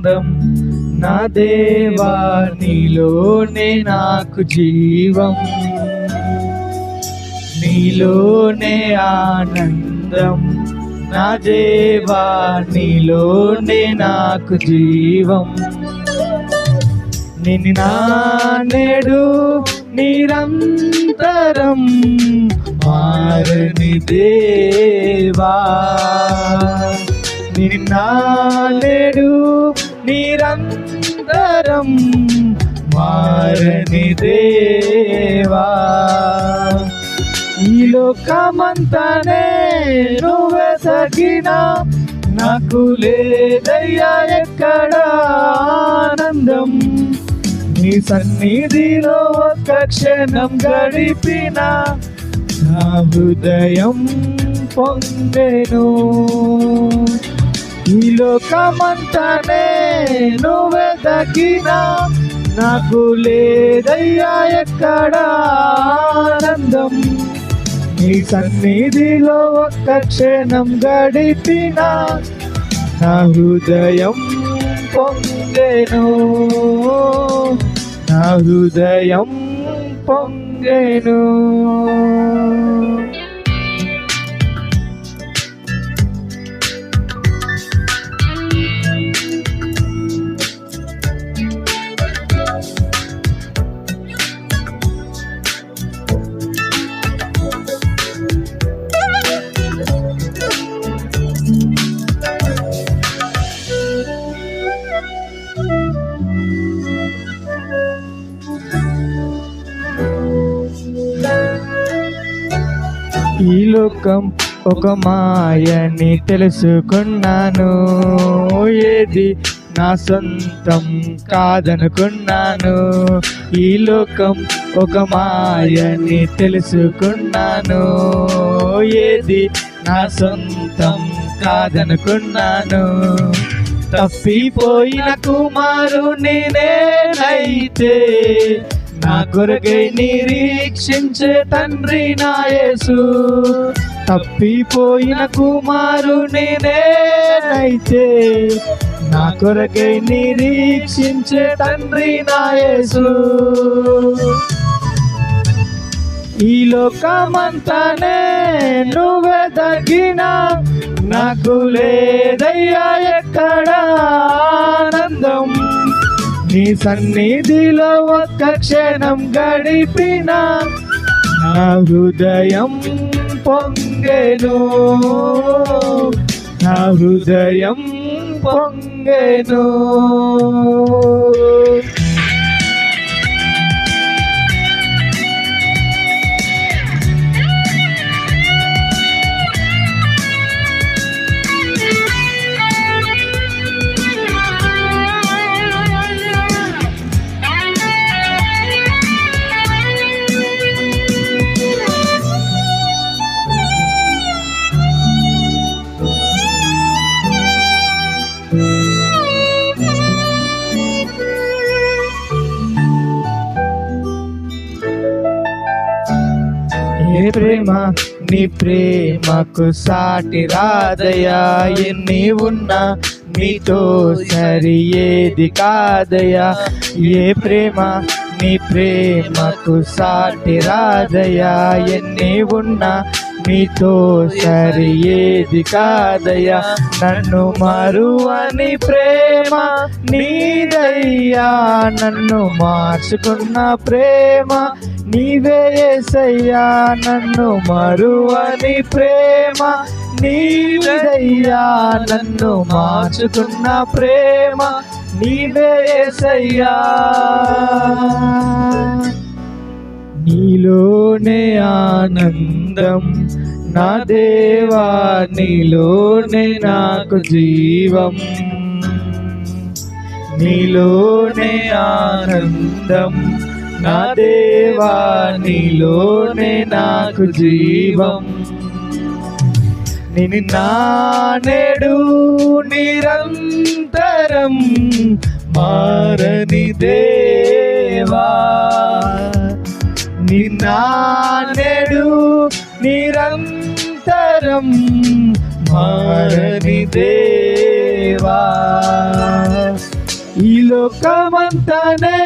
ఆనందం నా దేవా నీలోనే నాకు జీవం, నీలోనే ఆనందం నా దేవా నీలోనే నాకు జీవం. నిన్ను నానేడు నిరంతరం మారని దేవా, నిన్ను నానేడు నిరంతరం మారని దేవా. ఈ లోకమంతానే నువ్వే తగినా నాకు లేదయ్యా ఎక్కడ ఆనందం, నీ సన్నిధిలో ఒక్క క్షణం గడిపిన నా హృదయం పొంగెను. ఈ లోకమంతానే నువ్వే తగినా నాకు లేదయ్యా ఎక్కడ ఆనందం, నీ సన్నిధిలో ఒక్క క్షణం గడిపిన నా హృదయం పొంగెను, నా హృదయం పొంగెను. ఈ లోకం ఒక మాయని తెలుసుకున్నాను, ఏది నా సొంతం కాదనుకున్నాను. ఈ లోకం ఒక మాయని తెలుసుకున్నాను, ఏది నా సొంతం కాదనుకున్నాను. తప్పిపోయిన కుమారుని నేనైతే నా కొరకై నిరీక్షించే తండ్రి నా యేసు. తప్పిపోయిన కుమారుని నేనైతే నా కొరకై నిరీక్షించే తండ్రి నా యేసు. ఈ లోకమంతానే నువ్వే తగినా నాకు లేదయ్యా ఎక్కడ ఆనందం, నీ సన్నిధిలో ఒక్క క్షణం గడిపిన నా హృదయం పొంగెను, నా హృదయం పొంగెను. ఏ ప్రేమ నీ ప్రేమకు సాటి రాదయా, ఎన్ని ఉన్నా నీతో సరి ఏది కాదయా. ఏ ప్రేమ నీ ప్రేమకు సాటి రాదయా, ఎన్ని ఉన్నా నీతో సరి ఏది కాదయా. నన్ను మరువని ప్రేమ నీదయ్యా, నన్ను మార్చుకున్న ప్రేమ నీవే యేసయ్యా. నన్ను మరువని ప్రేమ నీదయ్యా, నన్ను మార్చుకున్న ప్రేమ నీవే యేసయ్యా. నీలోనే ఆనందం నా దేవా నీలోనే నాకు జీవం, నీలోనే ఆనందం నా దేవా నీలోనే నాకు జీవం. నిన్ను నానేడు నిరంతరం మారని దేవా, నిన్ను నానేడు నిరంతరం మారని దేవా. ఈ లోకమంతనే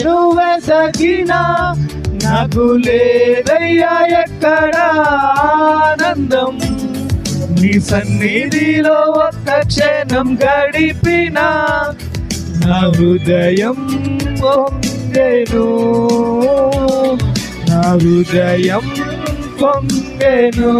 నువ్వే సగినా నాకు లేదయ్యా ఎక్కడ ఆనందం నీ సన్నిధిలో ఒక్క క్షణం గడిపినా నా హృదయం పొంగెను నా హృదయం పొంగెను